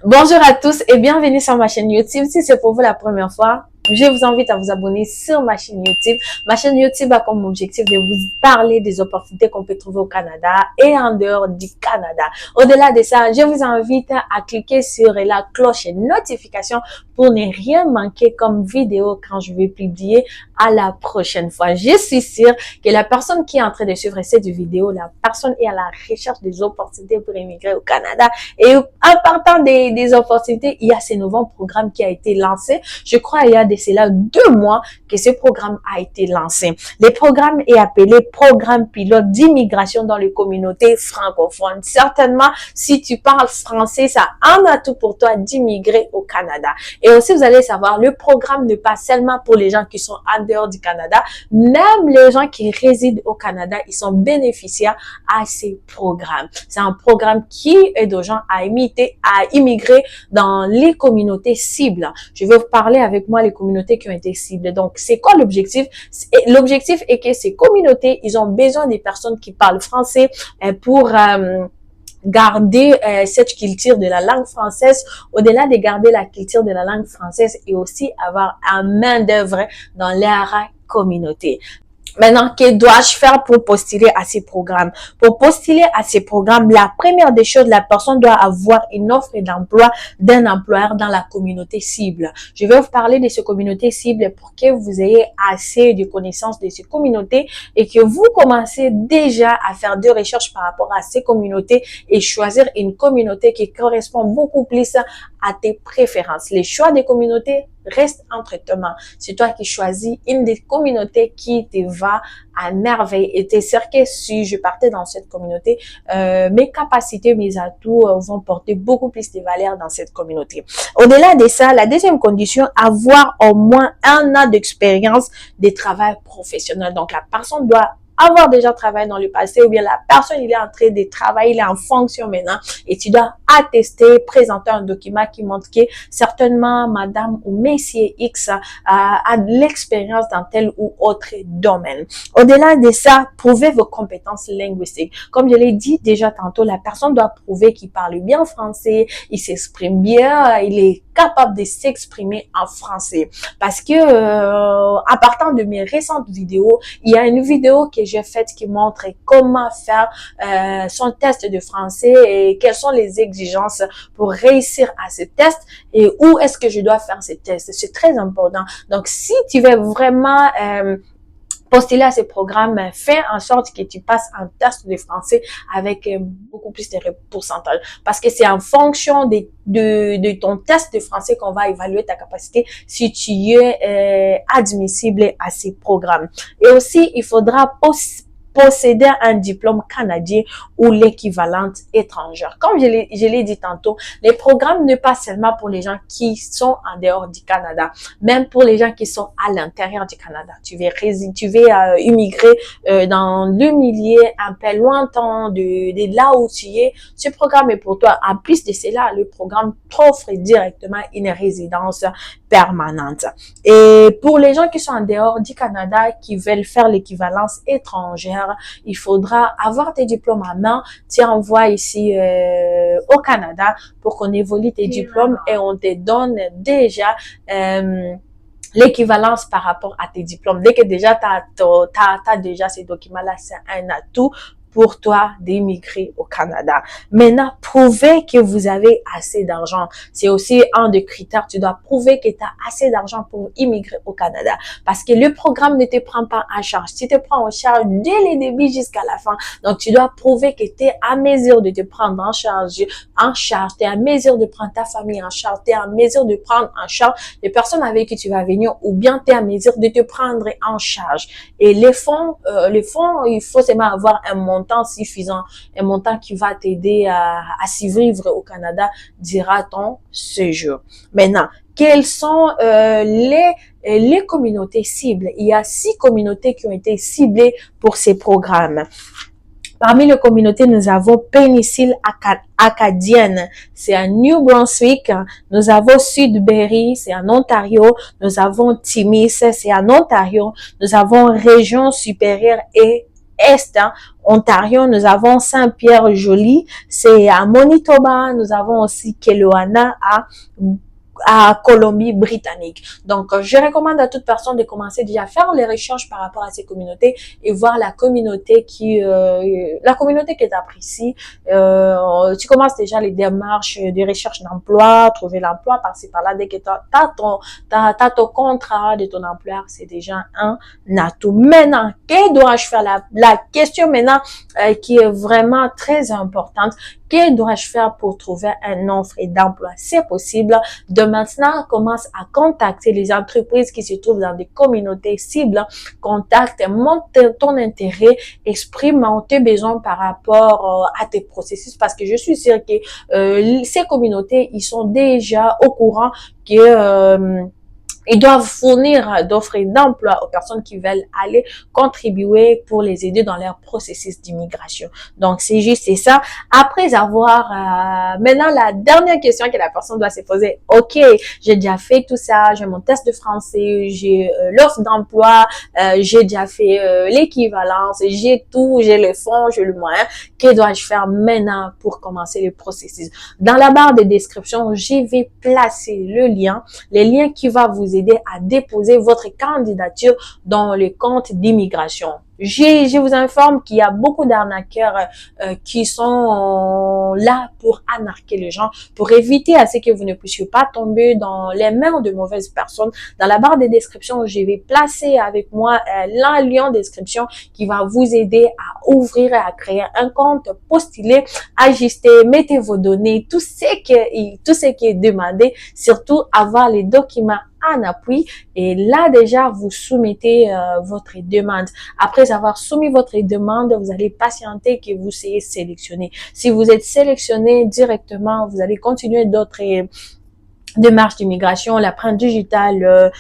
Bonjour à tous et bienvenue sur ma chaîne YouTube. Si c'est pour vous la première fois, je vous invite à vous abonner sur ma chaîne YouTube. Ma chaîne YouTube a comme objectif de vous parler des opportunités qu'on peut trouver au Canada et en dehors du Canada. Au-delà de ça, je vous invite à cliquer sur la cloche et notification pour ne rien manquer comme vidéo quand je vais publier à la prochaine fois. Je suis sûre que la personne qui est en train de suivre cette vidéo, la personne est à la recherche des opportunités pour immigrer au Canada. Et en partant des opportunités, il y a ce nouveau programme qui a été lancé. Je crois il y a de cela 2 mois que ce programme a été lancé. Le programme est appelé Programme pilote d'immigration dans les communautés francophones. Certainement, si tu parles français, ça en a tout pour toi d'immigrer au Canada. Et aussi, vous allez savoir, le programme n'est pas seulement pour les gens qui sont en dehors du Canada. Même les gens qui résident au Canada, ils sont bénéficiaires à ces programmes. C'est un programme qui aide aux gens à immigrer dans les communautés cibles. Je vais vous parler avec moi les communautés qui ont été ciblées. Donc, c'est quoi l'objectif? L'objectif est que ces communautés, ils ont besoin des personnes qui parlent français pour garder cette culture de la langue française, au-delà de garder la culture de la langue française et aussi avoir un main d'œuvre dans leur communauté. Maintenant, que dois-je faire pour postuler à ces programmes? Pour postuler à ces programmes, la première des choses, la personne doit avoir une offre d'emploi d'un employeur dans la communauté cible. Je vais vous parler de ces communautés cibles pour que vous ayez assez de connaissances de ces communautés et que vous commencez déjà à faire des recherches par rapport à ces communautés et choisir une communauté qui correspond beaucoup plus à tes préférences. Les choix des communautés restent entre tes mains. C'est toi qui choisis une des communautés qui te va à merveille. Et t'es sûr que si je partais dans cette communauté, mes capacités, mes atouts vont porter beaucoup plus de valeur dans cette communauté. Au-delà de ça, la deuxième condition, avoir au moins 1 an d'expérience de travail professionnel. Donc, la personne doit avoir déjà travaillé dans le passé ou bien la personne, il est en train de travailler, il est en fonction maintenant et tu dois attester, présenter un document qui montre que certainement madame ou monsieur X a de l'expérience dans tel ou autre domaine. Au-delà de ça, prouvez vos compétences linguistiques. Comme je l'ai dit déjà tantôt, la personne doit prouver qu'il parle bien français, il s'exprime bien, il est capable de s'exprimer en français. Parce que en partant de mes récentes vidéos, il y a une vidéo que j'ai faite qui montre comment faire son test de français et quelles sont les exigences pour réussir à ce test et où est-ce que je dois faire ce test. C'est très important. Donc, si tu veux vraiment postuler à ces programmes, fais en sorte que tu passes un test de français avec beaucoup plus de pourcentage. Parce que c'est en fonction de ton test de français qu'on va évaluer ta capacité si tu es admissible à ces programmes. Et aussi, il faudra posséder un diplôme canadien ou l'équivalente étrangère. Comme je l'ai dit tantôt, les programmes ne pas seulement pour les gens qui sont en dehors du Canada, même pour les gens qui sont à l'intérieur du Canada. Tu veux immigrer dans le milieu un peu lointain de là où tu es. Ce programme est pour toi. En plus de cela, le programme t'offre directement une résidence permanente. Et pour les gens qui sont en dehors du Canada, qui veulent faire l'équivalence étrangère, il faudra avoir tes diplômes en main. Tu envoies ici au Canada pour qu'on évolue tes diplômes et on te donne déjà l'équivalence par rapport à tes diplômes. Dès que déjà t'as déjà ces documents-là, c'est un atout pour toi d'immigrer au Canada. Maintenant, prouvez que vous avez assez d'argent. C'est aussi un des critères. Tu dois prouver que tu as assez d'argent pour immigrer au Canada. Parce que le programme ne te prend pas en charge. Tu te prends en charge dès le début jusqu'à la fin. Donc, tu dois prouver que tu es à mesure de te prendre en charge. Tu es à mesure de prendre ta famille en charge. Tu es à mesure de prendre en charge les personnes avec qui tu vas venir ou bien tu es à mesure de te prendre en charge. Et les fonds, il faut seulement avoir un montant suffisant, un montant qui va t'aider à survivre au Canada durant ton séjour. Maintenant, quelles sont les communautés cibles? Il y a 6 communautés qui ont été ciblées pour ces programmes. Parmi les communautés, nous avons Péninsule acadienne, c'est à New Brunswick. Nous avons Sudbury, c'est en Ontario. Nous avons Timmins, c'est en Ontario. Nous avons Région supérieure et est, hein, Ontario, nous avons Saint-Pierre-Joli, c'est à Manitoba, nous avons aussi Kelowna à Colombie-Britannique. Donc, je recommande à toute personne de commencer déjà à faire les recherches par rapport à ces communautés et voir la communauté qui t'apprécie. Tu commences déjà les démarches de recherche d'emploi, trouver l'emploi par-ci par-là. Dès que t'as ton contrat de ton employeur, c'est déjà un atout. Maintenant, que dois-je faire? La question maintenant qui est vraiment très importante. Que dois-je faire pour trouver un offre d'emploi? C'est possible. De maintenant, commence à contacter les entreprises qui se trouvent dans des communautés cibles. Contacte, montre ton intérêt, exprime tes besoins par rapport à tes processus parce que je suis sûre que ces communautés, ils sont déjà au courant que ils doivent fournir d'offres d'emploi aux personnes qui veulent aller contribuer pour les aider dans leur processus d'immigration. Donc, c'est juste ça. Après avoir, maintenant, la dernière question que la personne doit se poser, OK, j'ai déjà fait tout ça, j'ai mon test de français, j'ai l'offre d'emploi, j'ai déjà fait l'équivalence, j'ai tout, j'ai le fond, j'ai le moyen. Que dois-je faire maintenant pour commencer le processus? Dans la barre de description, je vais placer les liens qui va vous aider à déposer votre candidature dans le compte d'immigration. Je vous informe qu'il y a beaucoup d'arnaqueurs qui sont là pour arnaquer les gens, pour éviter à ce que vous ne puissiez pas tomber dans les mains de mauvaises personnes. Dans la barre de description, je vais placer avec moi le lien de description qui va vous aider à ouvrir et à créer un compte, postuler, ajuster, mettez vos données, tout ce qui est demandé, surtout avoir les documents en appui et là déjà vous soumettez votre demande. Après avoir soumis votre demande, vous allez patienter que vous soyez sélectionné. Si vous êtes sélectionné directement, vous allez continuer d'autres démarches d'immigration, l'empreinte digitale,